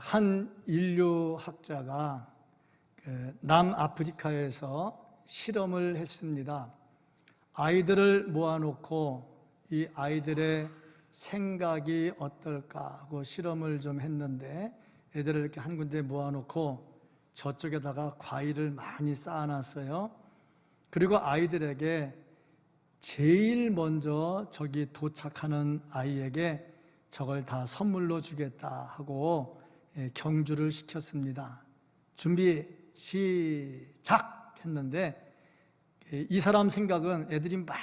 한 인류학자가 남아프리카에서 실험을 했습니다. 아이들을 모아놓고 이 아이들의 생각이 어떨까 하고 실험을 좀 했는데, 애들을 이렇게 한 군데 모아놓고 저쪽에다가 과일을 많이 쌓아놨어요. 그리고 아이들에게 제일 먼저 저기 도착하는 아이에게 저걸 다 선물로 주겠다 하고 경주를 시켰습니다. 준비 시작 했는데, 이 사람 생각은 애들이 막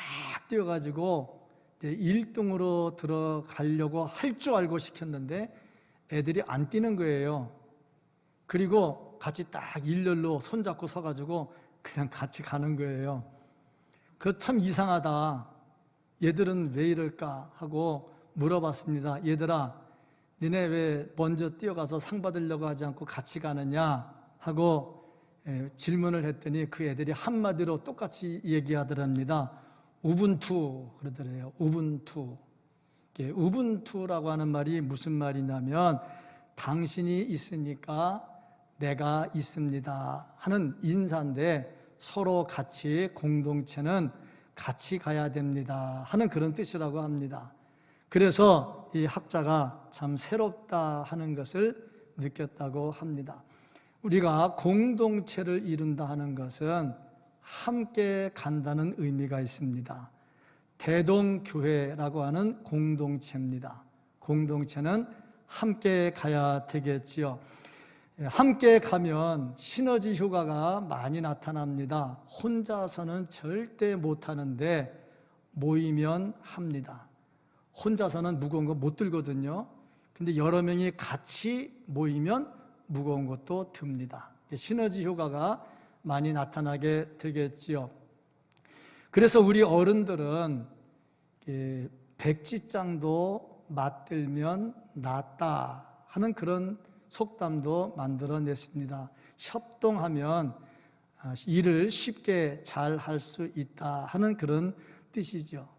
뛰어가지고 1등으로 들어가려고 할 줄 알고 시켰는데 애들이 안 뛰는 거예요. 그리고 같이 딱 일렬로 손잡고 서가지고 그냥 같이 가는 거예요. 그거 참 이상하다, 얘들은 왜 이럴까 하고 물어봤습니다. 얘들아, 니네 왜 먼저 뛰어가서 상 받으려고 하지 않고 같이 가느냐 하고 질문을 했더니 그 애들이 한마디로 똑같이 얘기하더랍니다. 우분투 그러더래요. 우분투. 우분투라고 하는 말이 무슨 말이냐면, 당신이 있으니까 내가 있습니다 하는 인사인데, 서로 같이 공동체는 같이 가야 됩니다 하는 그런 뜻이라고 합니다. 그래서 이 학자가 참 새롭다 하는 것을 느꼈다고 합니다. 우리가 공동체를 이룬다 하는 것은 함께 간다는 의미가 있습니다. 대동교회라고 하는 공동체입니다. 공동체는 함께 가야 되겠지요. 함께 가면 시너지 효과가 많이 나타납니다. 혼자서는 절대 못하는데 모이면 합니다. 혼자서는 무거운 거 못 들거든요. 근데 여러 명이 같이 모이면 무거운 것도 듭니다. 시너지 효과가 많이 나타나게 되겠지요. 그래서 우리 어른들은 백지장도 맞들면 낫다 하는 그런 속담도 만들어냈습니다. 협동하면 일을 쉽게 잘 할 수 있다 하는 그런 뜻이죠.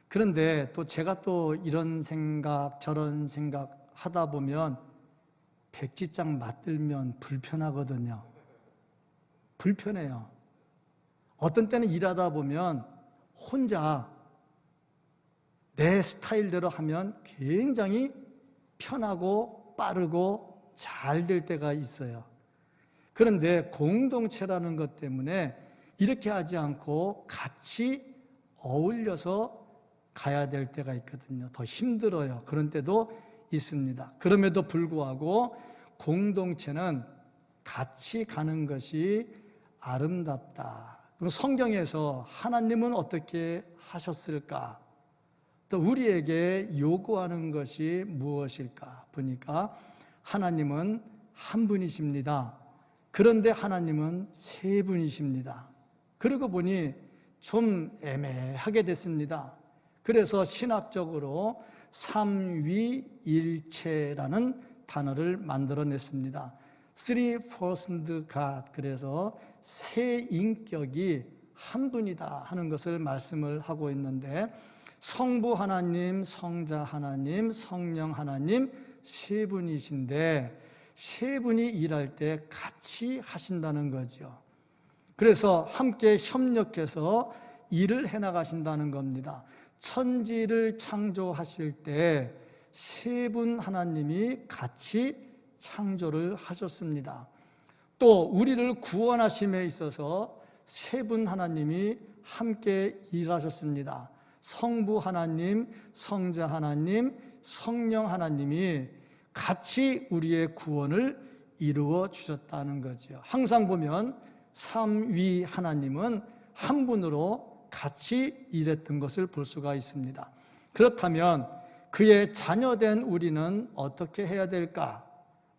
그런데 또 제가 또 이런 생각 저런 생각 하다 보면 백지장 맞들면 불편하거든요. 불편해요. 어떤 때는 일하다 보면 혼자 내 스타일대로 하면 굉장히 편하고 빠르고 잘 될 때가 있어요. 그런데 공동체라는 것 때문에 이렇게 하지 않고 같이 어울려서 가야 될 때가 있거든요. 더 힘들어요. 그런 때도 있습니다. 그럼에도 불구하고 공동체는 같이 가는 것이 아름답다. 그럼 성경에서 하나님은 어떻게 하셨을까? 또 우리에게 요구하는 것이 무엇일까? 보니까 하나님은 한 분이십니다. 그런데 하나님은 세 분이십니다. 그러고 보니 좀 애매하게 됐습니다. 그래서 신학적으로 삼위일체라는 단어를 만들어냈습니다. Three Persons God, 그래서 세 인격이 한 분이다 하는 것을 말씀을 하고 있는데, 성부 하나님, 성자 하나님, 성령 하나님 세 분이신데 세 분이 일할 때 같이 하신다는 거죠. 그래서 함께 협력해서 일을 해나가신다는 겁니다. 천지를 창조하실 때 세 분 하나님이 같이 창조를 하셨습니다. 또 우리를 구원하심에 있어서 세 분 하나님이 함께 일하셨습니다. 성부 하나님, 성자 하나님, 성령 하나님이 같이 우리의 구원을 이루어 주셨다는 거죠. 항상 보면 삼위 하나님은 한 분으로 같이 일했던 것을 볼 수가 있습니다. 그렇다면 그의 자녀된 우리는 어떻게 해야 될까?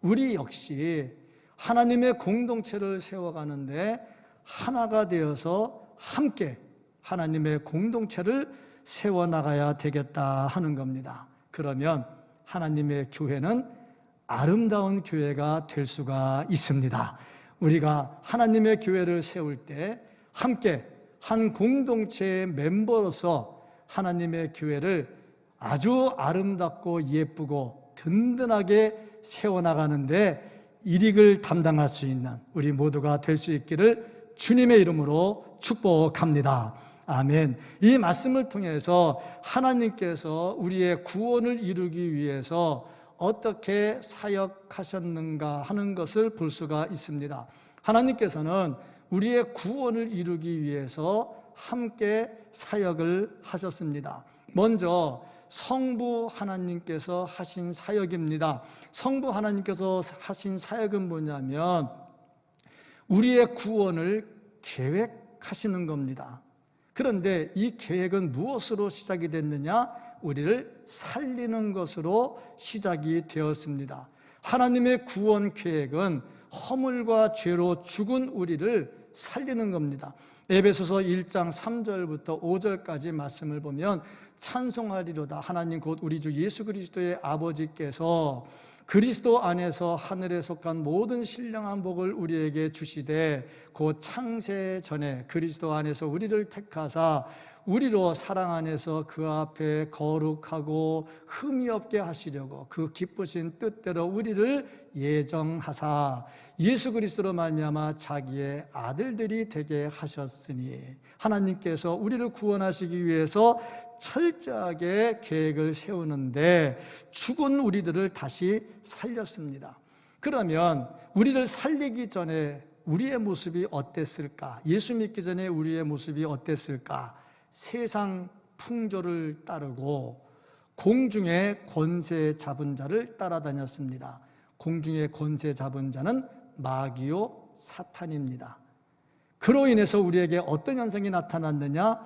우리 역시 하나님의 공동체를 세워가는데 하나가 되어서 함께 하나님의 공동체를 세워나가야 되겠다 하는 겁니다. 그러면 하나님의 교회는 아름다운 교회가 될 수가 있습니다. 우리가 하나님의 교회를 세울 때 함께 한 공동체의 멤버로서 하나님의 교회를 아주 아름답고 예쁘고 든든하게 세워나가는데 일익을 담당할 수 있는 우리 모두가 될 수 있기를 주님의 이름으로 축복합니다. 아멘. 이 말씀을 통해서 하나님께서 우리의 구원을 이루기 위해서 어떻게 사역하셨는가 하는 것을 볼 수가 있습니다. 하나님께서는 우리의 구원을 이루기 위해서 함께 사역을 하셨습니다. 먼저 성부 하나님께서 하신 사역입니다. 성부 하나님께서 하신 사역은 뭐냐면 우리의 구원을 계획하시는 겁니다. 그런데 이 계획은 무엇으로 시작이 됐느냐? 우리를 살리는 것으로 시작이 되었습니다. 하나님의 구원 계획은 허물과 죄로 죽은 우리를 살리는 겁니다. 에베소서 1장 3절부터 5절까지 말씀을 보면 찬송하리로다 하나님 곧 우리 주 예수 그리스도의 아버지께서 그리스도 안에서 하늘에 속한 모든 신령한 복을 우리에게 주시되 곧 창세 전에 그리스도 안에서 우리를 택하사 우리로 사랑 안에서 그 앞에 거룩하고 흠이 없게 하시려고 그 기쁘신 뜻대로 우리를 예정하사 예수 그리스도로 말미암아 자기의 아들들이 되게 하셨으니 하나님께서 우리를 구원하시기 위해서 철저하게 계획을 세우는데 죽은 우리들을 다시 살렸습니다. 그러면 우리를 살리기 전에 우리의 모습이 어땠을까? 예수 믿기 전에 우리의 모습이 어땠을까? 세상 풍조를 따르고 공중의 권세 잡은 자를 따라다녔습니다. 공중의 권세 잡은 자는 마귀요 사탄입니다. 그로 인해서 우리에게 어떤 현상이 나타났느냐?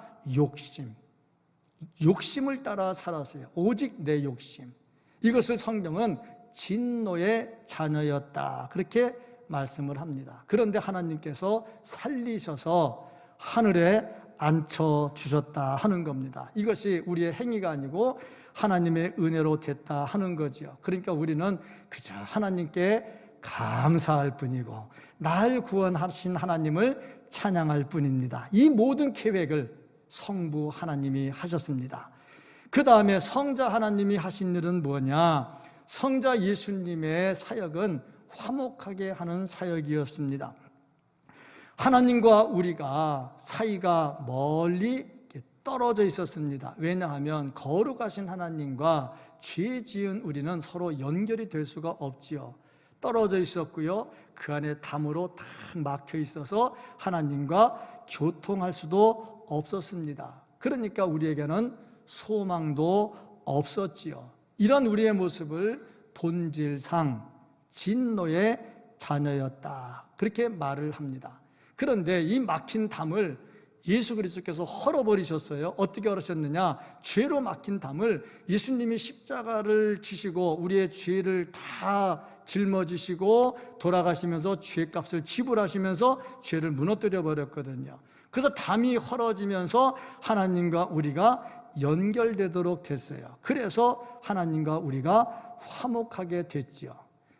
욕심을 따라 살았어요. 오직 내 욕심. 이것을 성경은 진노의 자녀였다 그렇게 말씀을 합니다. 그런데 하나님께서 살리셔서 하늘에 앉혀주셨다 하는 겁니다. 이것이 우리의 행위가 아니고 하나님의 은혜로 됐다 하는 거죠. 그러니까 우리는 그저 하나님께 감사할 뿐이고 날 구원하신 하나님을 찬양할 뿐입니다. 이 모든 계획을 성부 하나님이 하셨습니다. 그 다음에 성자 하나님이 하신 일은 뭐냐? 성자 예수님의 사역은 화목하게 하는 사역이었습니다. 하나님과 우리가 사이가 멀리 떨어져 있었습니다. 왜냐하면 거룩하신 하나님과 죄 지은 우리는 서로 연결이 될 수가 없지요. 떨어져 있었고요. 그 안에 담으로 딱 막혀 있어서 하나님과 교통할 수도 없었습니다. 그러니까 우리에게는 소망도 없었지요. 이런 우리의 모습을 본질상 진노의 자녀였다 그렇게 말을 합니다. 그런데 이 막힌 담을 예수 그리스도께서 헐어버리셨어요. 어떻게 헐으셨느냐? 죄로 막힌 담을 예수님이 십자가를 지시고 우리의 죄를 다 짊어지시고 돌아가시면서 죄값을 지불하시면서 죄를 무너뜨려 버렸거든요. 그래서 담이 헐어지면서 하나님과 우리가 연결되도록 됐어요. 그래서 하나님과 우리가 화목하게 됐지요.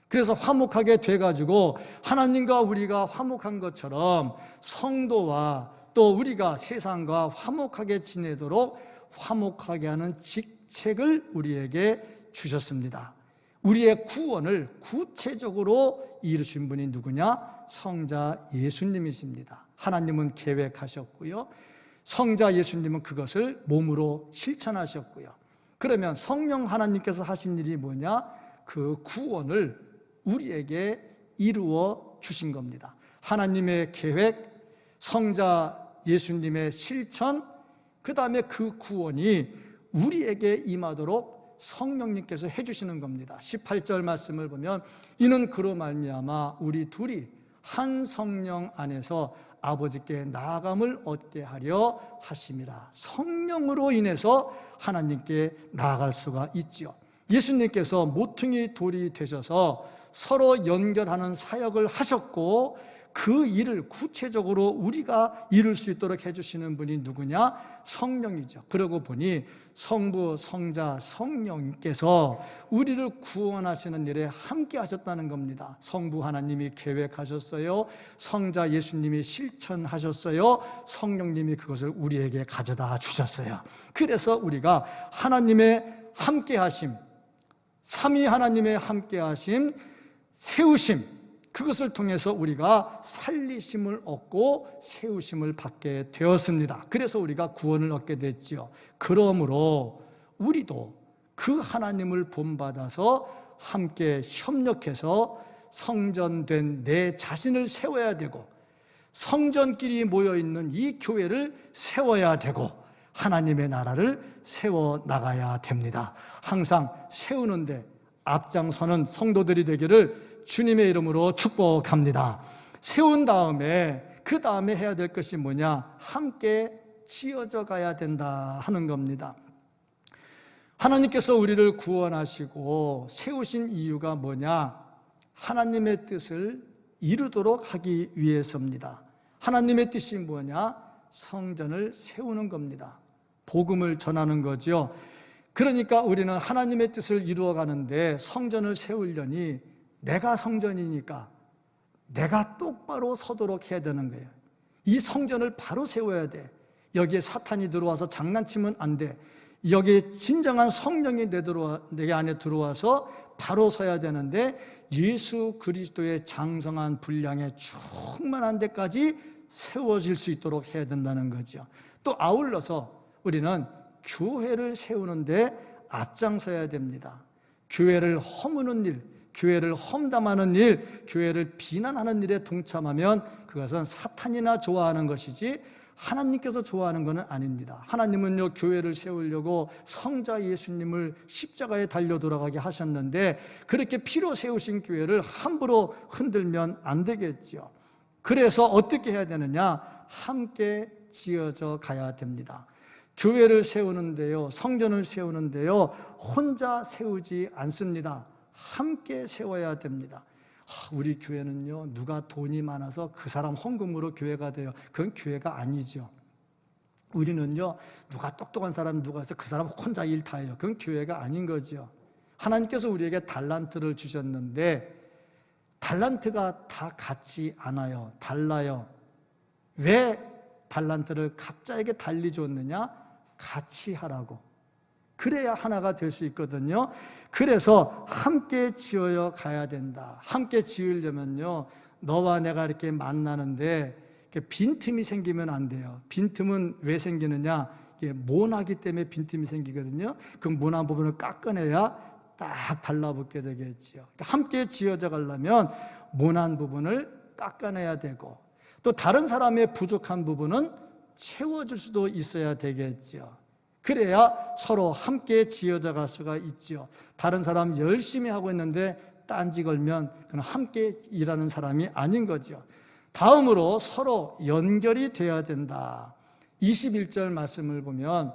그래서 화목하게 돼가지고 하나님과 우리가 화목한 것처럼 성도와 또 우리가 세상과 화목하게 지내도록 화목하게 하는 직책을 우리에게 주셨습니다. 우리의 구원을 구체적으로 이루신 분이 누구냐? 성자 예수님이십니다. 하나님은 계획하셨고요. 성자 예수님은 그것을 몸으로 실천하셨고요. 그러면 성령 하나님께서 하신 일이 뭐냐? 그 구원을 우리에게 이루어 주신 겁니다. 하나님의 계획, 성자 예수님의 실천, 그 다음에 그 구원이 우리에게 임하도록 성령님께서 해주시는 겁니다. 18절 말씀을 보면 이는 그로 말미암아 우리 둘이 한 성령 안에서 아버지께 나아감을 얻게 하려 하심이라. 성령으로 인해서 하나님께 나아갈 수가 있지요. 예수님께서 모퉁이 돌이 되셔서 서로 연결하는 사역을 하셨고 그 일을 구체적으로 우리가 이룰 수 있도록 해주시는 분이 누구냐? 성령이죠. 그러고 보니 성부, 성자, 성령께서 우리를 구원하시는 일에 함께 하셨다는 겁니다. 성부 하나님이 계획하셨어요. 성자 예수님이 실천하셨어요. 성령님이 그것을 우리에게 가져다 주셨어요. 그래서 우리가 하나님의 함께 하심, 삼위 하나님의 함께하심, 세우심, 그것을 통해서 우리가 살리심을 얻고 세우심을 받게 되었습니다. 그래서 우리가 구원을 얻게 됐지요. 그러므로 우리도 그 하나님을 본받아서 함께 협력해서 성전된 내 자신을 세워야 되고, 성전끼리 모여있는 이 교회를 세워야 되고, 하나님의 나라를 세워나가야 됩니다. 항상 세우는데 앞장서는 성도들이 되기를 주님의 이름으로 축복합니다. 세운 다음에 그 다음에 해야 될 것이 뭐냐? 함께 지어져 가야 된다 하는 겁니다. 하나님께서 우리를 구원하시고 세우신 이유가 뭐냐? 하나님의 뜻을 이루도록 하기 위해서입니다. 하나님의 뜻이 뭐냐? 성전을 세우는 겁니다. 복음을 전하는 거죠. 그러니까 우리는 하나님의 뜻을 이루어가는데 성전을 세우려니 내가 성전이니까 내가 똑바로 서도록 해야 되는 거예요. 이 성전을 바로 세워야 돼. 여기에 사탄이 들어와서 장난치면 안 돼. 여기에 진정한 성령이 내 안에 들어와서 바로 서야 되는데, 예수 그리스도의 장성한 분량에 충만한 데까지 세워질 수 있도록 해야 된다는 거죠. 또 아울러서 우리는 교회를 세우는데 앞장서야 됩니다. 교회를 허무는 일, 교회를 험담하는 일, 교회를 비난하는 일에 동참하면 그것은 사탄이나 좋아하는 것이지 하나님께서 좋아하는 것은 아닙니다. 하나님은요, 교회를 세우려고 성자 예수님을 십자가에 달려 돌아가게 하셨는데, 그렇게 피로 세우신 교회를 함부로 흔들면 안 되겠죠. 그래서 어떻게 해야 되느냐? 함께 지어져 가야 됩니다. 교회를 세우는데요, 성전을 세우는데요, 혼자 세우지 않습니다. 함께 세워야 됩니다. 우리 교회는요, 누가 돈이 많아서 그 사람 헌금으로 교회가 돼요. 그건 교회가 아니죠. 우리는요, 누가 똑똑한 사람 누가 있어 그 사람 혼자 일 다 해요. 그건 교회가 아닌 거죠. 하나님께서 우리에게 달란트를 주셨는데 달란트가 다 같지 않아요. 달라요. 왜 달란트를 각자에게 달리 줬느냐? 같이 하라고. 그래야 하나가 될 수 있거든요. 그래서 함께 지어야 가야 된다. 함께 지으려면요, 너와 내가 이렇게 만나는데 빈틈이 생기면 안 돼요. 빈틈은 왜 생기느냐? 모나기 때문에 빈틈이 생기거든요. 그 모난 부분을 깎아내야 딱 달라붙게 되겠지요. 함께 지어져 가려면 모난 부분을 깎아내야 되고, 또 다른 사람의 부족한 부분은 채워줄 수도 있어야 되겠지요. 그래야 서로 함께 지어져 갈 수가 있죠. 다른 사람 열심히 하고 있는데 딴지 걸면 그건 함께 일하는 사람이 아닌 거죠. 다음으로 서로 연결이 돼야 된다. 21절 말씀을 보면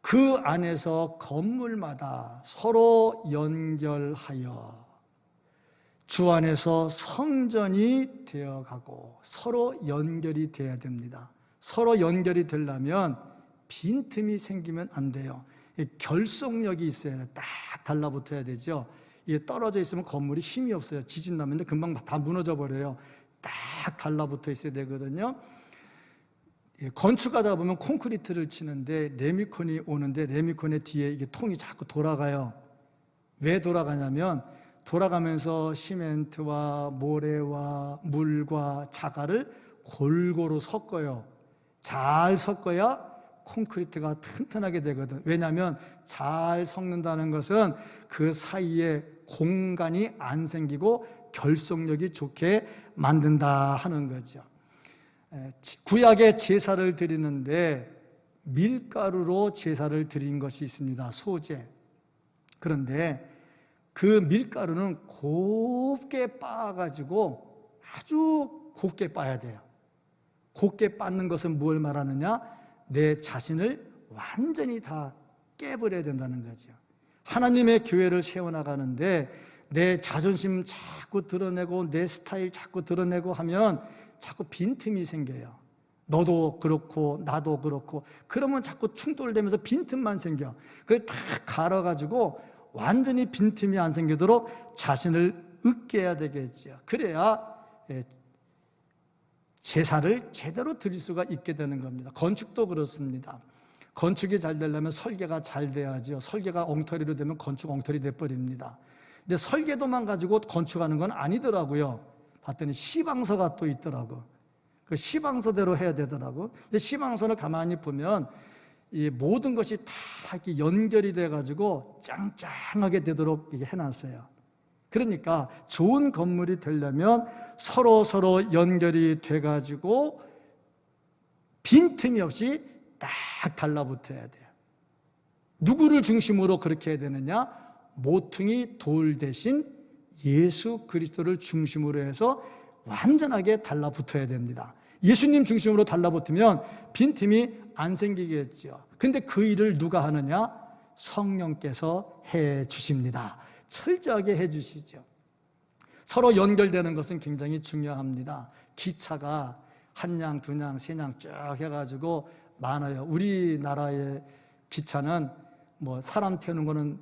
그 안에서 건물마다 서로 연결하여 주 안에서 성전이 되어가고, 서로 연결이 돼야 됩니다. 서로 연결이 되려면 빈틈이 생기면 안 돼요. 결속력이 있어야 돼요. 딱 달라붙어야 되죠. 이게 떨어져 있으면 건물이 힘이 없어요. 지진 나면 금방 다 무너져 버려요. 딱 달라붙어 있어야 되거든요. 건축하다 보면 콘크리트를 치는데 레미콘이 오는데 레미콘의 뒤에 이게 통이 자꾸 돌아가요. 왜 돌아가냐면 돌아가면서 시멘트와 모래와 물과 자갈을 골고루 섞어요. 잘 섞어야 콘크리트가 튼튼하게 되거든. 왜냐하면 잘 섞는다는 것은 그 사이에 공간이 안 생기고 결속력이 좋게 만든다 하는 거죠. 구약에 제사를 드리는데 밀가루로 제사를 드린 것이 있습니다. 소제. 그런데 그 밀가루는 곱게 빻아가지고 아주 곱게 빻아야 돼요. 곱게 빻는 것은 뭘 말하느냐? 내 자신을 완전히 다 깨버려야 된다는 거죠. 하나님의 교회를 세워나가는데 내 자존심 자꾸 드러내고 내 스타일 자꾸 드러내고 하면 자꾸 빈틈이 생겨요. 너도 그렇고 나도 그렇고 그러면 자꾸 충돌되면서 빈틈만 생겨. 그걸 다 갈아가지고 완전히 빈틈이 안 생기도록 자신을 으깨야 되겠죠. 그래야 제사를 제대로 드릴 수가 있게 되는 겁니다. 건축도 그렇습니다. 건축이 잘 되려면 설계가 잘 돼야죠. 설계가 엉터리로 되면 건축 엉터리 돼버립니다. 근데 설계도만 가지고 건축하는 건 아니더라고요. 봤더니 시방서가 또 있더라고. 그 시방서대로 해야 되더라고. 근데 시방서를 가만히 보면 이 모든 것이 다 이렇게 연결이 돼가지고 짱짱하게 되도록 이렇게 해놨어요. 그러니까 좋은 건물이 되려면 서로 연결이 돼가지고 빈틈이 없이 딱 달라붙어야 돼요. 누구를 중심으로 그렇게 해야 되느냐? 모퉁이 돌 대신 예수 그리스도를 중심으로 해서 완전하게 달라붙어야 됩니다. 예수님 중심으로 달라붙으면 빈틈이 안 생기겠지요. 근데 그 일을 누가 하느냐? 성령께서 해 주십니다. 철저하게 해 주시죠. 서로 연결되는 것은 굉장히 중요합니다. 기차가 한 양, 두 양, 세 양 쭉 해가지고 많아요. 우리나라의 기차는 뭐 사람 태우는 거는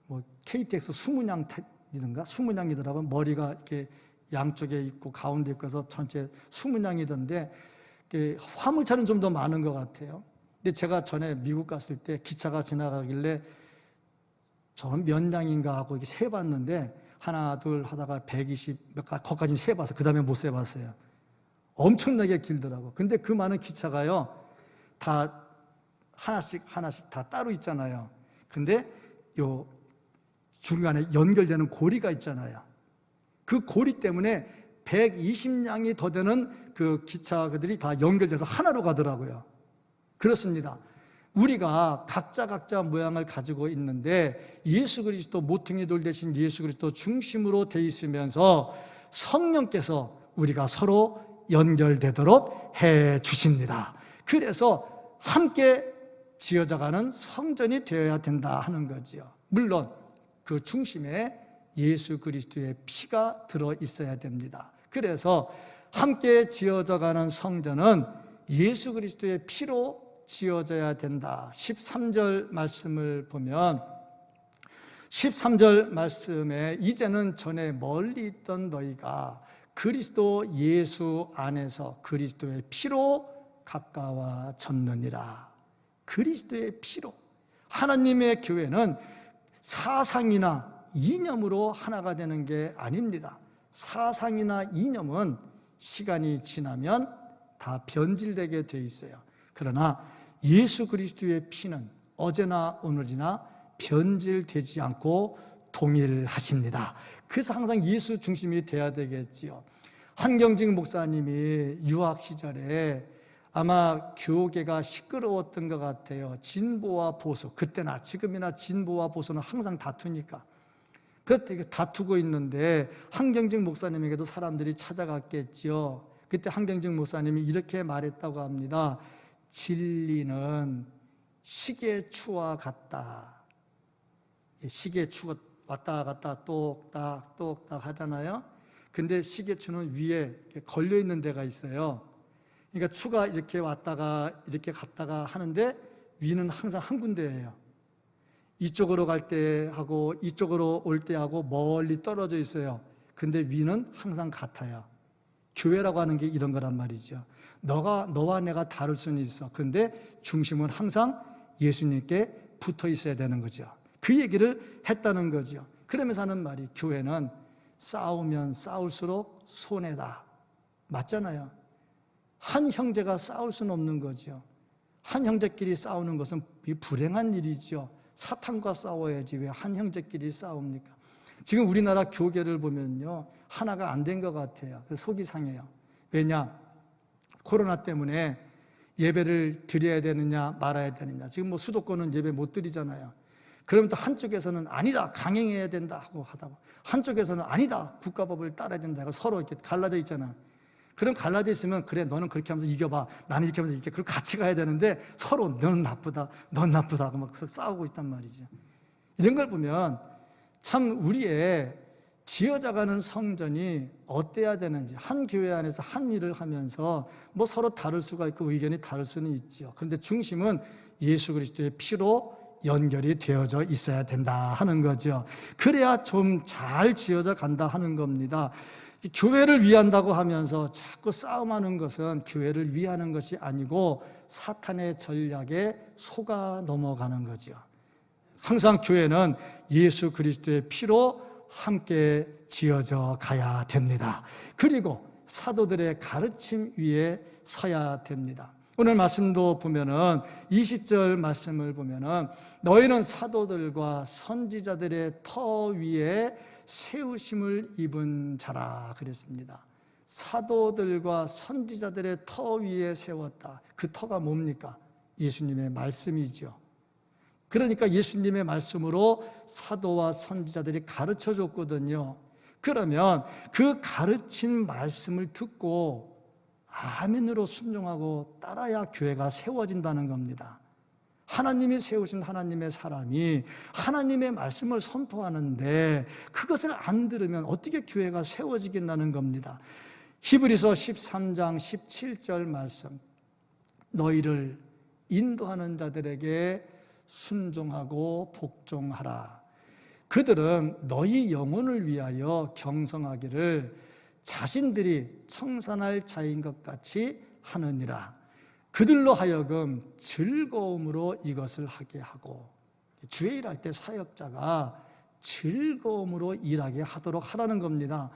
뭐 KTX 20량이든가 20량이더라고요. 머리가 이렇게 양쪽에 있고 가운데 있고 해서 전체 20량이던데 화물차는 좀 더 많은 것 같아요. 근데 제가 전에 미국 갔을 때 기차가 지나가길래 저는 몇 량인가 하고 이렇게 세봤는데 하나 둘 하다가 120 몇 가지 거기까지는 세봤어요. 그 다음에 못 세봤어요. 엄청나게 길더라고. 근데 그 많은 기차가요 다 하나씩 다 따로 있잖아요. 근데 요 중간에 연결되는 고리가 있잖아요. 그 고리 때문에 120량이 더 되는 그 기차들이 다 연결돼서 하나로 가더라고요. 그렇습니다. 우리가 각자 모양을 가지고 있는데 예수 그리스도 모퉁이 돌 대신 예수 그리스도 중심으로 돼 있으면서 성령께서 우리가 서로 연결되도록 해 주십니다. 그래서 함께 지어져가는 성전이 되어야 된다 하는 거지요. 물론 그 중심에 예수 그리스도의 피가 들어 있어야 됩니다. 그래서 함께 지어져가는 성전은 예수 그리스도의 피로 지어져야 된다. 13절 말씀을 보면 13절 말씀에 이제는 전에 멀리 있던 너희가 그리스도 예수 안에서 그리스도의 피로 가까워졌느니라. 그리스도의 피로. 하나님의 교회는 사상이나 이념으로 하나가 되는 게 아닙니다. 사상이나 이념은 시간이 지나면 다 변질되게 돼 있어요. 그러나 예수 그리스도의 피는 어제나 오늘이나 변질되지 않고 동일하십니다. 그래서 항상 예수 중심이 돼야 되겠지요. 한경직 목사님이 유학 시절에 아마 교계가 시끄러웠던 것 같아요. 진보와 보수, 그때나 지금이나 진보와 보수는 항상 다투니까. 그때 다투고 있는데 한경직 목사님에게도 사람들이 찾아갔겠지요. 그때 한경직 목사님이 이렇게 말했다고 합니다. 진리는 시계추와 같다. 시계추가 왔다 갔다 똑딱 하잖아요. 근데 시계추는 위에 걸려 있는 데가 있어요. 그러니까 추가 이렇게 왔다가 이렇게 갔다가 하는데 위는 항상 한 군데예요. 이쪽으로 갈 때 하고 이쪽으로 올 때 하고 멀리 떨어져 있어요. 근데 위는 항상 같아요. 교회라고 하는 게 이런 거란 말이죠. 너와 내가 다를 수는 있어. 근데 중심은 항상 예수님께 붙어 있어야 되는 거죠. 그 얘기를 했다는 거죠. 그러면서 하는 말이 교회는 싸우면 싸울수록 손해다. 맞잖아요. 한 형제가 싸울 수는 없는 거죠. 한 형제끼리 싸우는 것은 불행한 일이죠. 사탄과 싸워야지 왜 한 형제끼리 싸웁니까? 지금 우리나라 교계를 보면요 하나가 안 된 것 같아요. 속이 상해요. 왜냐? 코로나 때문에 예배를 드려야 되느냐 말아야 되느냐. 지금 뭐 수도권은 예배 못 드리잖아요. 그러면 또 한쪽에서는 아니다 강행해야 된다 하고 하다가 한쪽에서는 아니다 국가법을 따라야 된다 하고 서로 이렇게 갈라져 있잖아. 그럼 갈라져 있으면 그래 너는 그렇게 하면서 이겨봐 나는 이렇게 하면서 이렇게 그리고 같이 가야 되는데 서로 너는 나쁘다 넌 나쁘다 하고 막 싸우고 있단 말이죠. 이런 걸 보면 참 우리의 지어져가는 성전이 어때야 되는지 한 교회 안에서 한 일을 하면서 뭐 서로 다를 수가 있고 의견이 다를 수는 있죠. 그런데 중심은 예수 그리스도의 피로 연결이 되어져 있어야 된다 하는 거죠. 그래야 좀 잘 지어져 간다 하는 겁니다. 교회를 위한다고 하면서 자꾸 싸움하는 것은 교회를 위하는 것이 아니고 사탄의 전략에 속아 넘어가는 거죠. 항상 교회는 예수 그리스도의 피로 함께 지어져 가야 됩니다. 그리고 사도들의 가르침 위에 서야 됩니다. 오늘 말씀도 보면은 20절 말씀을 보면은 너희는 사도들과 선지자들의 터 위에 세우심을 입은 자라 그랬습니다. 사도들과 선지자들의 터 위에 세웠다. 그 터가 뭡니까? 예수님의 말씀이죠. 그러니까 예수님의 말씀으로 사도와 선지자들이 가르쳐 줬거든요. 그러면 그 가르친 말씀을 듣고 아멘으로 순종하고 따라야 교회가 세워진다는 겁니다. 하나님이 세우신 하나님의 사람이 하나님의 말씀을 선포하는데 그것을 안 들으면 어떻게 교회가 세워지겠다는 겁니다. 히브리서 13장 17절 말씀, 너희를 인도하는 자들에게 순종하고 복종하라. 그들은 너희 영혼을 위하여 경성하기를 자신들이 청산할 자인 것 같이 하느니라. 그들로 하여금 즐거움으로 이것을 하게 하고, 주의 일할 때 사역자가 즐거움으로 일하게 하도록 하라는 겁니다.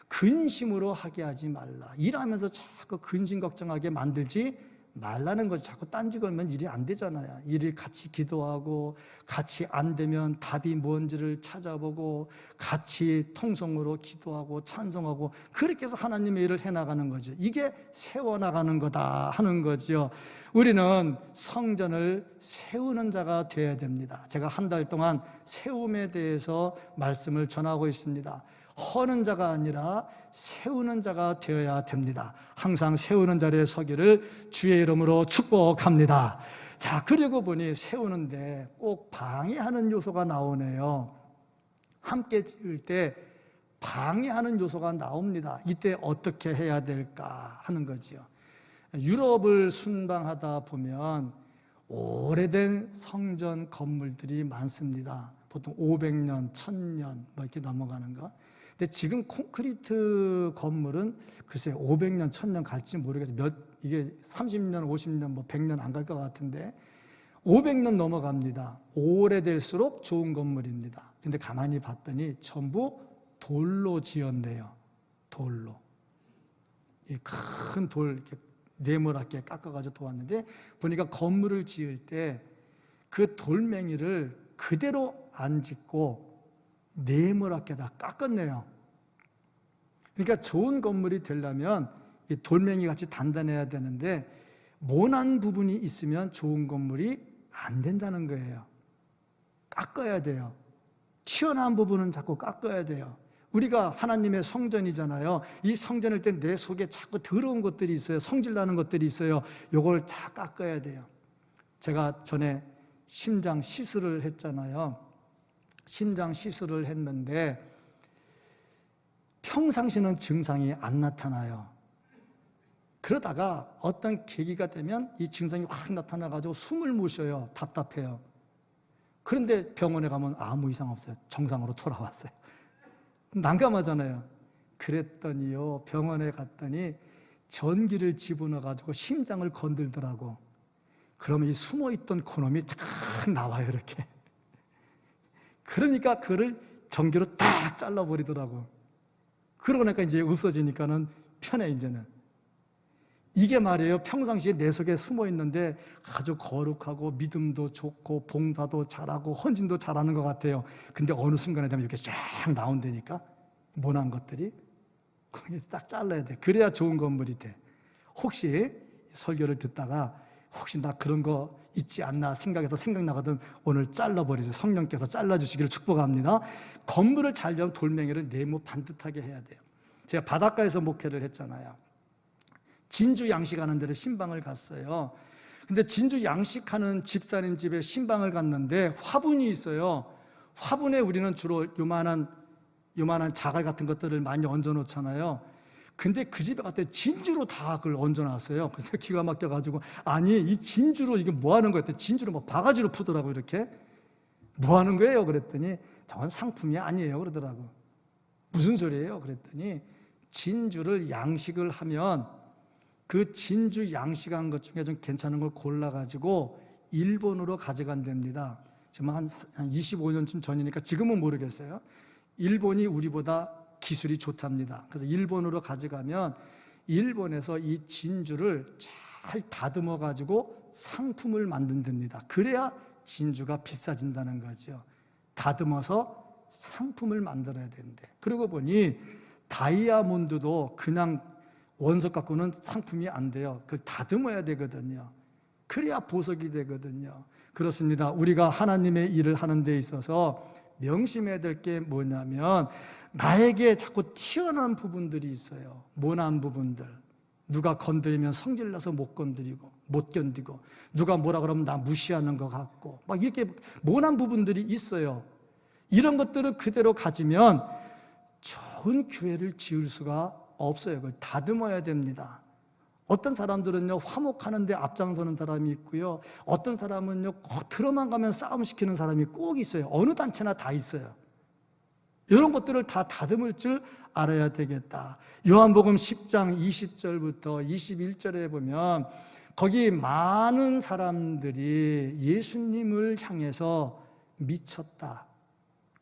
근심으로 하게 하지 말라. 일하면서 자꾸 근심 걱정하게 만들지 말라는 거죠. 자꾸 딴지 걸면 일이 안 되잖아요. 일을 같이 기도하고 같이 안 되면 답이 뭔지를 찾아보고 같이 통성으로 기도하고 찬송하고 그렇게 해서 하나님의 일을 해나가는 거죠. 이게 세워나가는 거다 하는 거죠. 우리는 성전을 세우는 자가 되어야 됩니다. 제가 한 달 동안 세움에 대해서 말씀을 전하고 있습니다. 허는 자가 아니라 세우는 자가 되어야 됩니다. 항상 세우는 자리에 서기를 주의 이름으로 축복합니다. 자, 그리고 보니 세우는데 꼭 방해하는 요소가 나오네요. 함께 지을 때 방해하는 요소가 나옵니다. 이때 어떻게 해야 될까 하는 거지요. 유럽을 순방하다 보면 오래된 성전 건물들이 많습니다. 보통 500년, 1000년 뭐 이렇게 넘어가는 거. 근데 지금 콘크리트 건물은 글쎄 500년, 1000년 갈지 모르겠어요. 이게 30년, 50년, 뭐 100년 안 갈 것 같은데 500년 넘어갑니다. 오래될수록 좋은 건물입니다. 근데 가만히 봤더니 전부 돌로 지었네요. 돌로. 큰 돌 이렇게 네모나게 깎아가지고 도왔는데 보니까 건물을 지을 때 그 돌멩이를 그대로 안 짓고 네모나게 다 깎았네요. 그러니까 좋은 건물이 되려면 이 돌멩이 같이 단단해야 되는데 모난 부분이 있으면 좋은 건물이 안 된다는 거예요. 깎아야 돼요. 튀어나온 부분은 자꾸 깎아야 돼요. 우리가 하나님의 성전이잖아요. 이 성전일 때 내 속에 자꾸 더러운 것들이 있어요. 성질나는 것들이 있어요. 요걸 다 깎아야 돼요. 제가 전에 심장 시술을 했잖아요. 심장 시술을 했는데 평상시는 증상이 안 나타나요. 그러다가 어떤 계기가 되면 이 증상이 확 나타나가지고 숨을 못 쉬어요. 답답해요. 그런데 병원에 가면 아무 이상 없어요. 정상으로 돌아왔어요. 난감하잖아요. 그랬더니요, 병원에 갔더니 전기를 집어넣어가지고 심장을 건들더라고. 그러면 이 숨어있던 그놈이 쫙 나와요, 이렇게. 그러니까 그를 전기로 딱 잘라버리더라고. 그러고 나니까 이제 없어지니까는 편해, 이제는. 이게 말이에요. 평상시에 내 속에 숨어 있는데 아주 거룩하고 믿음도 좋고 봉사도 잘하고 헌신도 잘하는 것 같아요. 근데 어느 순간에 되면 이렇게 쫙 나온다니까? 모난 것들이. 거기서 딱 잘라야 돼. 그래야 좋은 건물이 돼. 혹시 설교를 듣다가 혹시 나 그런 거 있지 않나 생각해서 생각나거든. 오늘 잘라버리세요. 성령께서 잘라주시기를 축복합니다. 건물을 잘 지으면 돌멩이를 네모 반듯하게 해야 돼요. 제가 바닷가에서 목회를 했잖아요. 진주 양식하는 데를 신방을 갔어요. 근데 진주 양식하는 집사님 집에 신방을 갔는데 화분이 있어요. 화분에 우리는 주로 요만한 자갈 같은 것들을 많이 얹어 놓잖아요. 근데 그 집에 갔더니 진주로 다 그걸 얹어놨어요. 그래서 기가 막혀가지고, 아니 이 진주로 이게 뭐 하는 거였대. 진주로 뭐 바가지로 푸더라고. 이렇게 뭐 하는 거예요? 그랬더니 저건 상품이 아니에요 그러더라고. 무슨 소리예요? 그랬더니 진주를 양식을 하면 그 진주 양식한 것 중에 좀 괜찮은 걸 골라가지고 일본으로 가져간답니다. 지금 한 25년쯤 전이니까 지금은 모르겠어요. 일본이 우리보다 기술이 좋답니다. 그래서 일본으로 가져가면 일본에서 이 진주를 잘 다듬어 가지고 상품을 만든답니다. 그래야 진주가 비싸진다는 거죠. 다듬어서 상품을 만들어야 되는데, 그러고 보니 다이아몬드도 그냥 원석 갖고는 상품이 안 돼요. 그걸 다듬어야 되거든요. 그래야 보석이 되거든요. 그렇습니다. 우리가 하나님의 일을 하는 데 있어서 명심해야 될 게 뭐냐면, 나에게 자꾸 튀어나온 부분들이 있어요. 모난 부분들. 누가 건드리면 성질나서 못 건드리고 못 견디고, 누가 뭐라 그러면 나 무시하는 것 같고, 막 이렇게 모난 부분들이 있어요. 이런 것들을 그대로 가지면 좋은 교회를 지을 수가 없어요. 그걸 다듬어야 됩니다. 어떤 사람들은요, 화목하는데 앞장서는 사람이 있고요, 어떤 사람은요, 들어만 가면 싸움시키는 사람이 꼭 있어요. 어느 단체나 다 있어요. 이런 것들을 다 다듬을 줄 알아야 되겠다. 요한복음 10장 20절부터 21절에 보면 거기 많은 사람들이 예수님을 향해서 미쳤다,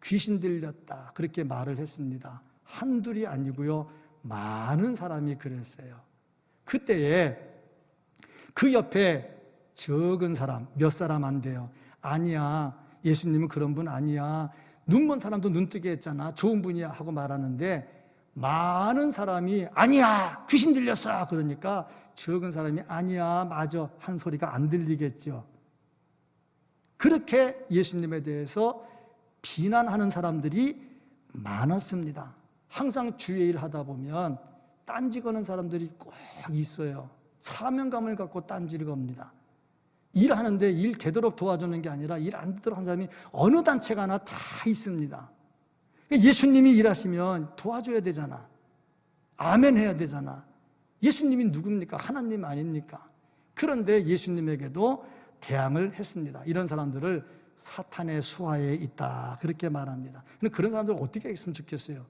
귀신 들렸다, 그렇게 말을 했습니다. 한둘이 아니고요, 많은 사람이 그랬어요. 그때에 그 옆에 적은 사람, 몇 사람 안 돼요. 아니야, 예수님은 그런 분 아니야, 눈먼 사람도 눈뜨게 했잖아, 좋은 분이야 하고 말하는데, 많은 사람이 아니야, 귀신 들렸어 그러니까 적은 사람이 아니야, 맞아 한 소리가 안 들리겠죠. 그렇게 예수님에 대해서 비난하는 사람들이 많았습니다. 항상 주의 일 하다 보면 딴지 거는 사람들이 꼭 있어요. 사명감을 갖고 딴지를 겁니다. 일하는데 일 되도록 도와주는 게 아니라 일 안 되도록 한 사람이 어느 단체가나 다 있습니다. 예수님이 일하시면 도와줘야 되잖아. 아멘 해야 되잖아. 예수님이 누굽니까? 하나님 아닙니까? 그런데 예수님에게도 대항을 했습니다. 이런 사람들을 사탄의 수하에 있다, 그렇게 말합니다. 그런 사람들 어떻게 했으면 좋겠어요?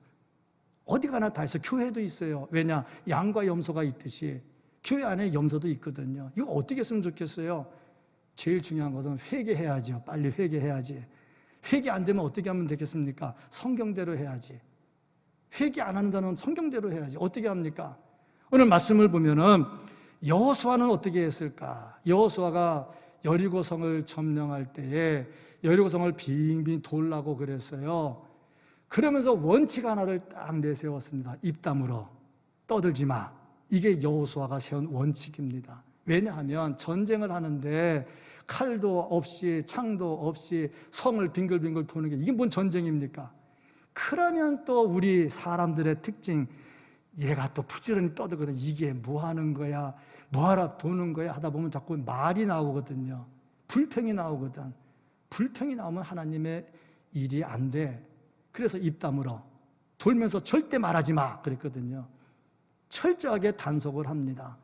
어디 가나 다 있어. 교회도 있어요. 왜냐? 양과 염소가 있듯이 교회 안에 염소도 있거든요. 이거 어떻게 했으면 좋겠어요? 제일 중요한 것은 회개해야죠. 빨리 회개해야지. 회개 안 되면 어떻게 하면 되겠습니까? 성경대로 해야지. 회개 안 한다는 성경대로 해야지. 어떻게 합니까? 오늘 말씀을 보면은 여호수아는 어떻게 했을까? 여호수아가 여리고성을 점령할 때에 여리고성을 빙빙 돌라고 그랬어요. 그러면서 원칙 하나를 딱 내세웠습니다. 입 다물어, 떠들지 마. 이게 여호수아가 세운 원칙입니다. 왜냐하면 전쟁을 하는데 칼도 없이 창도 없이 성을 빙글빙글 도는 게 이게 뭔 전쟁입니까? 그러면 또 우리 사람들의 특징, 얘가 또 부지런히 떠들거든. 이게 뭐 하는 거야? 뭐하러 도는 거야? 하다 보면 자꾸 말이 나오거든요. 불평이 나오거든. 불평이 나오면 하나님의 일이 안 돼. 그래서 입 다물어, 돌면서 절대 말하지 마 그랬거든요. 철저하게 단속을 합니다.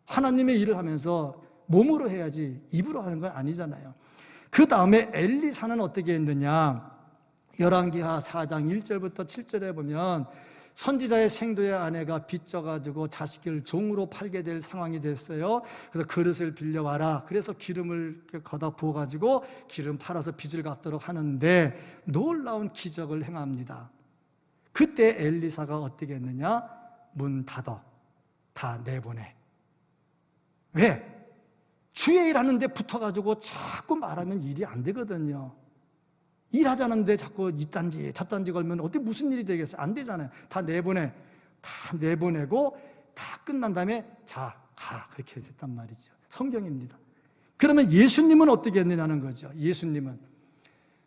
하나님의 일을 하면서 몸으로 해야지 입으로 하는 건 아니잖아요. 그 다음에 엘리사는 어떻게 했느냐? 열왕기하 4장 1절부터 7절에 보면 선지자의 생도의 아내가 빚져가지고 자식을 종으로 팔게 될 상황이 됐어요. 그래서 그릇을 빌려와라. 그래서 기름을 걷어 부어가지고 기름 팔아서 빚을 갚도록 하는데 놀라운 기적을 행합니다. 그때 엘리사가 어떻게 했느냐? 문 닫아, 다 내보내. 왜? 주의 일 하는데 붙어가지고 자꾸 말하면 일이 안 되거든요. 일하자는데 자꾸 이딴지 저딴지 걸면 어떻게 무슨 일이 되겠어요? 안 되잖아요. 다 내보내. 다 내보내고 다 끝난 다음에 자, 가. 그렇게 됐단 말이죠. 성경입니다. 그러면 예수님은 어떻게 했느냐는 거죠. 예수님은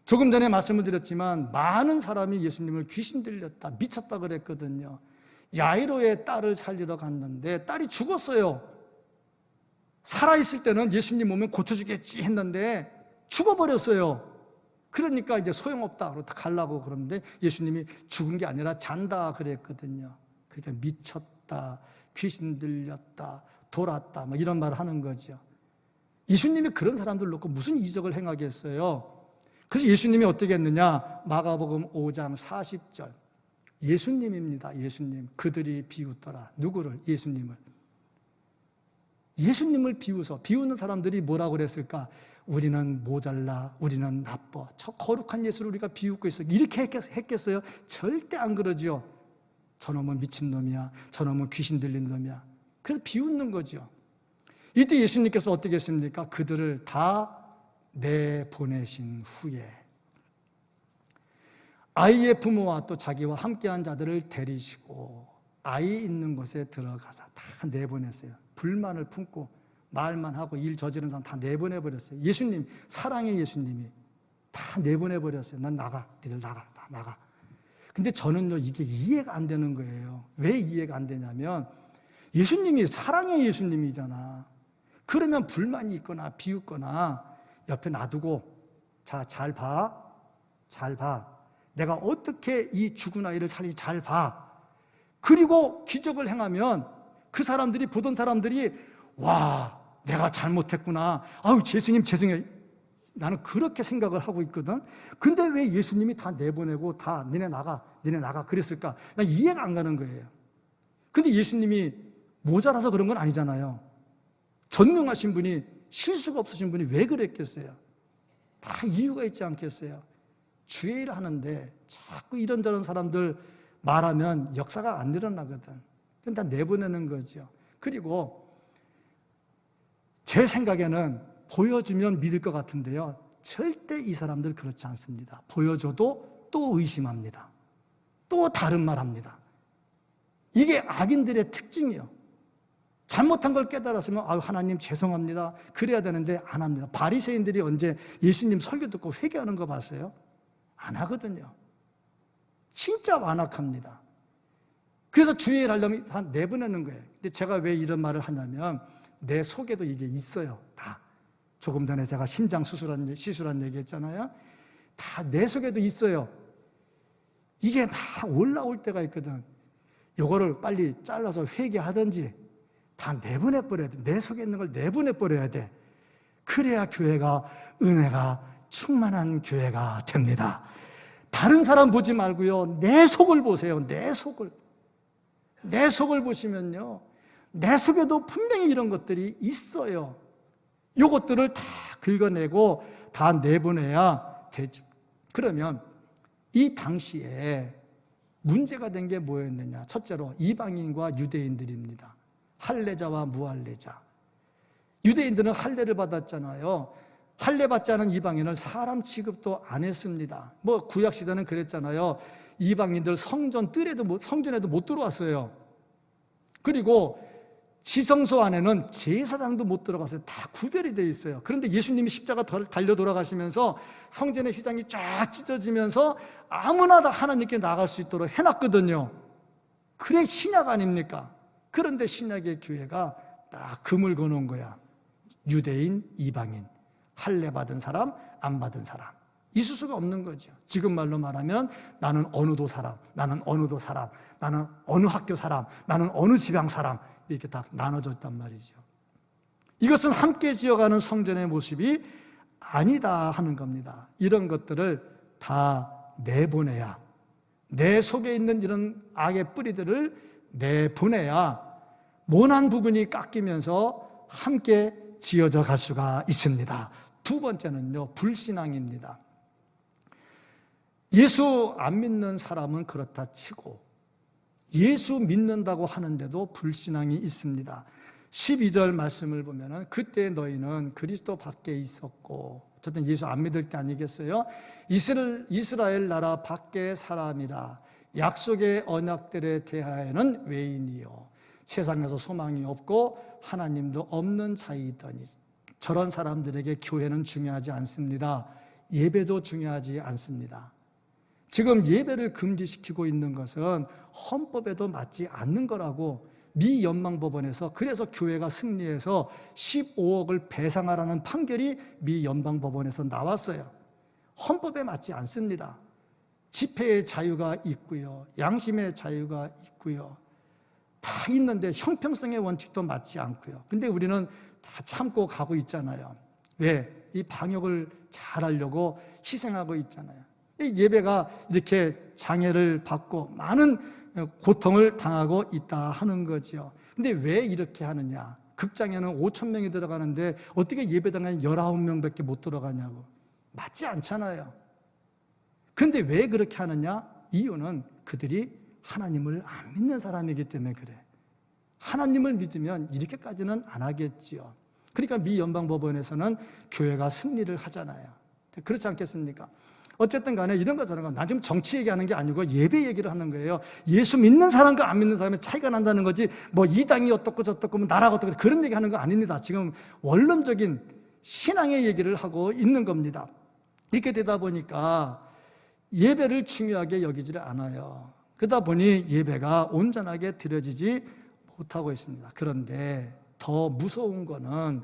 조금 전에 말씀을 드렸지만 많은 사람이 예수님을 귀신 들렸다, 미쳤다 그랬거든요. 야이로의 딸을 살리러 갔는데 딸이 죽었어요. 살아있을 때는 예수님 오면 고쳐주겠지 했는데 죽어버렸어요. 그러니까 이제 소용없다 그러고 가려고 그러는데 예수님이 죽은 게 아니라 잔다 그랬거든요. 그러니까 미쳤다, 귀신 들렸다, 돌았다 뭐 이런 말을 하는 거죠. 예수님이 그런 사람들 놓고 무슨 이적을 행하겠어요? 그래서 예수님이 어떻게 했느냐? 마가복음 5장 40절. 예수님입니다. 예수님. 그들이 비웃더라. 누구를? 예수님을. 예수님을 비웃는 사람들이 뭐라고 그랬을까? 우리는 모자라, 우리는 나빠, 저 거룩한 예수를 우리가 비웃고 있어. 이렇게 했겠어요? 절대 안 그러죠. 저놈은 미친놈이야, 저놈은 귀신 들린 놈이야. 그래서 비웃는 거죠. 이때 예수님께서 어떻게 했습니까? 그들을 다 내보내신 후에 아이의 부모와 또 자기와 함께한 자들을 데리시고 아이 있는 곳에 들어가서 다 내보냈어요. 불만을 품고 말만 하고 일 저지른 사람 다 내보내버렸어요. 예수님, 사랑의 예수님이 다 내보내버렸어요. 난 나가, 니들 나가, 다 나가. 근데 저는요, 이게 이해가 안 되는 거예요. 왜 이해가 안 되냐면 예수님이 사랑의 예수님이잖아. 그러면 불만이 있거나 비웃거나 옆에 놔두고, 자, 잘 봐. 내가 어떻게 이 죽은 아이를 살리지 잘 봐. 그리고 기적을 행하면 그 사람들이, 보던 사람들이, 와, 내가 잘못했구나. 아유, 예수님 죄송해요. 나는 그렇게 생각을 하고 있거든. 근데 왜 예수님이 다 내보내고 다 니네 나가 그랬을까? 나 이해가 안 가는 거예요. 근데 예수님이 모자라서 그런 건 아니잖아요. 전능하신 분이, 실수가 없으신 분이 왜 그랬겠어요? 다 이유가 있지 않겠어요? 주의 일 하는데 자꾸 이런저런 사람들 말하면 역사가 안 일어나거든. 그건 다 내보내는 거죠. 그리고 제 생각에는 보여주면 믿을 것 같은데요, 절대 이 사람들 그렇지 않습니다. 보여줘도 또 의심합니다. 또 다른 말 합니다. 이게 악인들의 특징이요. 잘못한 걸 깨달았으면 아유, 하나님 죄송합니다. 그래야 되는데 안 합니다. 바리새인들이 언제 예수님 설교 듣고 회개하는 거 봤어요? 안 하거든요. 진짜 완악합니다. 그래서 주의 일 하려면 다 내보내는 거예요. 근데 제가 왜 이런 말을 하냐면 내 속에도 이게 있어요. 다. 조금 전에 제가 심장 시술한 얘기 했잖아요. 다 내 속에도 있어요. 이게 막 올라올 때가 있거든. 요거를 빨리 잘라서 회개하든지 다 내보내버려야 돼. 내 속에 있는 걸 내보내버려야 돼. 그래야 교회가, 은혜가 충만한 교회가 됩니다. 다른 사람 보지 말고요, 내 속을 보세요. 내 속을 보시면요, 내 속에도 분명히 이런 것들이 있어요. 요것들을 다 긁어내고 다 내보내야 되죠. 그러면 이 당시에 문제가 된 게 뭐였느냐? 첫째로 이방인과 유대인들입니다. 할례자와 무할례자. 유대인들은 할례를 받았잖아요. 할례 받지 않은 이방인을 사람 취급도 안 했습니다. 뭐 구약 시대는 그랬잖아요. 이방인들 성전에도 못 들어왔어요. 그리고 지성소 안에는 제사장도 못 들어갔어요. 다 구별이 되어 있어요. 그런데 예수님이 십자가 달려 돌아가시면서 성전의 휘장이 쫙 찢어지면서 아무나 다 하나님께 나갈 수 있도록 해놨거든요. 그래 신약 아닙니까? 그런데 신약의 교회가 딱 금을 거놓은 거야. 유대인, 이방인, 할례 받은 사람, 안 받은 사람. 있을 수가 없는 거죠. 지금 말로 말하면 나는 어느도 사람, 나는 어느도 사람, 나는 어느 학교 사람, 나는 어느 지방 사람, 이렇게 다 나눠졌단 말이죠. 이것은 함께 지어가는 성전의 모습이 아니다 하는 겁니다. 이런 것들을 다 내보내야, 내 속에 있는 이런 악의 뿌리들을 내보내야 모난 부분이 깎이면서 함께 지어져 갈 수가 있습니다. 두 번째는요, 불신앙입니다. 예수 안 믿는 사람은 그렇다 치고 예수 믿는다고 하는데도 불신앙이 있습니다. 12절 말씀을 보면은 그때 너희는 그리스도 밖에 있었고, 어쨌든 예수 안 믿을 때 아니겠어요? 이스라엘 나라 밖의 사람이라 약속의 언약들에 대하여는 외인이요 세상에서 소망이 없고 하나님도 없는 자이더니. 저런 사람들에게 교회는 중요하지 않습니다. 예배도 중요하지 않습니다. 지금 예배를 금지시키고 있는 것은 헌법에도 맞지 않는 거라고 미 연방법원에서, 그래서 교회가 승리해서 15억을 배상하라는 판결이 미 연방법원에서 나왔어요. 헌법에 맞지 않습니다. 집회의 자유가 있고요, 양심의 자유가 있고요, 다 있는데 형평성의 원칙도 맞지 않고요. 근데 우리는 다 참고 가고 있잖아요. 왜? 이 방역을 잘하려고 희생하고 있잖아요. 이 예배가 이렇게 장애를 받고 많은 고통을 당하고 있다 하는 거죠. 근데 왜 이렇게 하느냐? 극장에는 5,000명이 들어가는데 어떻게 예배당에 19명밖에 못 들어가냐고. 맞지 않잖아요. 그런데 왜 그렇게 하느냐? 이유는 그들이 하나님을 안 믿는 사람이기 때문에 그래. 하나님을 믿으면 이렇게까지는 안 하겠지요. 그러니까 미 연방법원에서는 교회가 승리를 하잖아요. 그렇지 않겠습니까? 어쨌든 간에 이런 거잖아요. 난 지금 정치 얘기하는 게 아니고 예배 얘기를 하는 거예요. 예수 믿는 사람과 안 믿는 사람의 차이가 난다는 거지, 뭐 이 당이 어떻고 저떻고 뭐 나라가 어떻고 그런 얘기 하는 거 아닙니다. 지금 원론적인 신앙의 얘기를 하고 있는 겁니다. 이렇게 되다 보니까 예배를 중요하게 여기지를 않아요. 그러다 보니 예배가 온전하게 드려지지 못하고 있습니다. 그런데 더 무서운 거는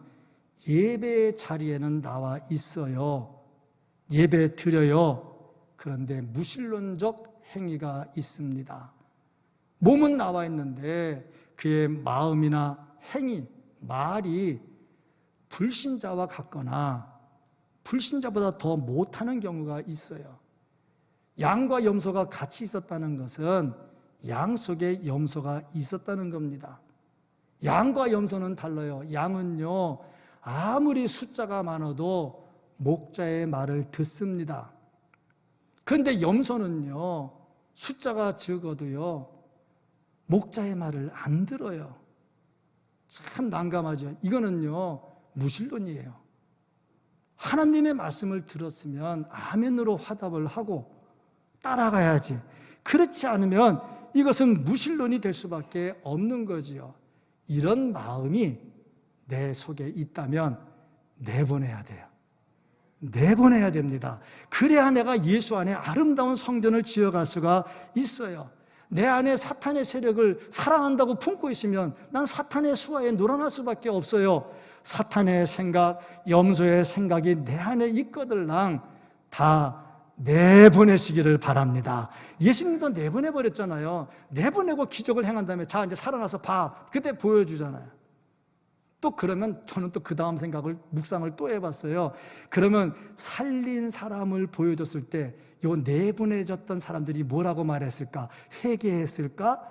예배 자리에는 나와 있어요. 예배 드려요. 그런데 무신론적 행위가 있습니다. 몸은 나와 있는데 그의 마음이나 행위, 말이 불신자와 같거나 불신자보다 더 못하는 경우가 있어요. 양과 염소가 같이 있었다는 것은 양 속에 염소가 있었다는 겁니다. 양과 염소는 달라요. 양은요, 아무리 숫자가 많아도 목자의 말을 듣습니다. 그런데 염소는요, 숫자가 적어도요, 목자의 말을 안 들어요. 참 난감하죠. 이거는요, 무신론이에요. 하나님의 말씀을 들었으면 아멘으로 화답을 하고 따라가야지. 그렇지 않으면 이것은 무신론이 될 수밖에 없는 거지요. 이런 마음이 내 속에 있다면 내보내야 돼요. 내보내야 됩니다. 그래야 내가 예수 안에 아름다운 성전을 지어갈 수가 있어요. 내 안에 사탄의 세력을 사랑한다고 품고 있으면 난 사탄의 수하에 놀아날 수밖에 없어요. 사탄의 생각, 염소의 생각이 내 안에 있거들랑 다 내보내시기를 바랍니다. 예수님도 내보내버렸잖아요. 내보내고 기적을 행한 다음에 자 이제 살아나서 봐. 그때 보여주잖아요. 또 그러면 저는 또 그 다음 생각을 묵상을 또 해봤어요. 그러면 살린 사람을 보여줬을 때 요 내보내졌던 사람들이 뭐라고 말했을까? 회개했을까?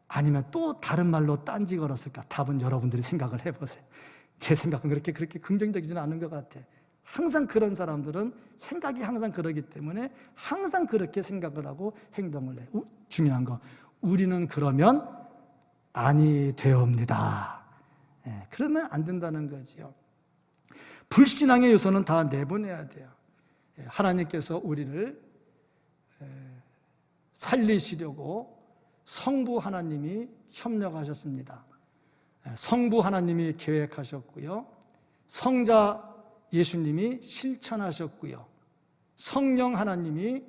아니면 또 다른 말로 딴지 걸었을까? 답은 여러분들이 생각을 해보세요. 제 생각은 그렇게 긍정적이지는 않은 것 같아. 항상 그런 사람들은 생각이 항상 그러기 때문에 항상 그렇게 생각을 하고 행동을 해. 중요한 거, 우리는 그러면 아니 되옵니다. 그러면 안 된다는 거지요. 불신앙의 요소는 다 내보내야 돼요. 하나님께서 우리를 살리시려고 성부 하나님이 협력하셨습니다. 성부 하나님이 계획하셨고요. 성자 예수님이 실천하셨고요. 성령 하나님이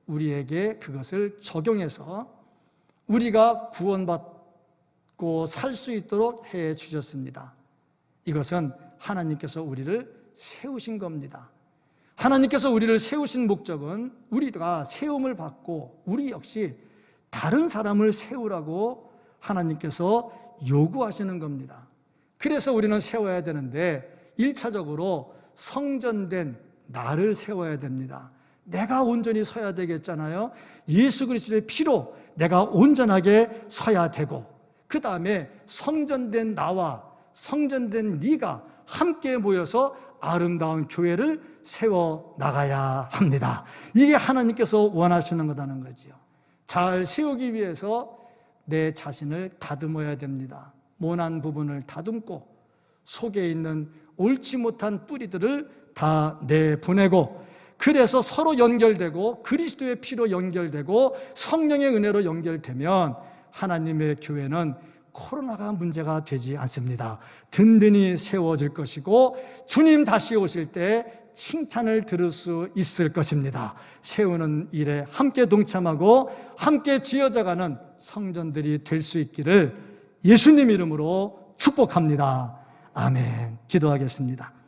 우리에게 그것을 적용해서 우리가 구원받고 살 수 있도록 해 주셨습니다. 이것은 하나님께서 우리를 세우신 겁니다. 하나님께서 우리를 세우신 목적은 우리가 세움을 받고 우리 역시 다른 사람을 세우라고 하나님께서 요구하시는 겁니다. 그래서 우리는 세워야 되는데 1차적으로 성전된 나를 세워야 됩니다. 내가 온전히 서야 되겠잖아요. 예수 그리스도의 피로 내가 온전하게 서야 되고, 그 다음에 성전된 나와 성전된 네가 함께 모여서 아름다운 교회를 세워 나가야 합니다. 이게 하나님께서 원하시는 거다는 거지요. 잘 세우기 위해서 내 자신을 다듬어야 됩니다. 모난 부분을 다듬고 속에 있는 옳지 못한 뿌리들을 다 내보내고, 그래서 서로 연결되고 그리스도의 피로 연결되고 성령의 은혜로 연결되면 하나님의 교회는 코로나가 문제가 되지 않습니다. 든든히 세워질 것이고 주님 다시 오실 때 칭찬을 들을 수 있을 것입니다. 세우는 일에 함께 동참하고 함께 지어져가는 성전들이 될 수 있기를 예수님 이름으로 축복합니다. 아멘. 기도하겠습니다.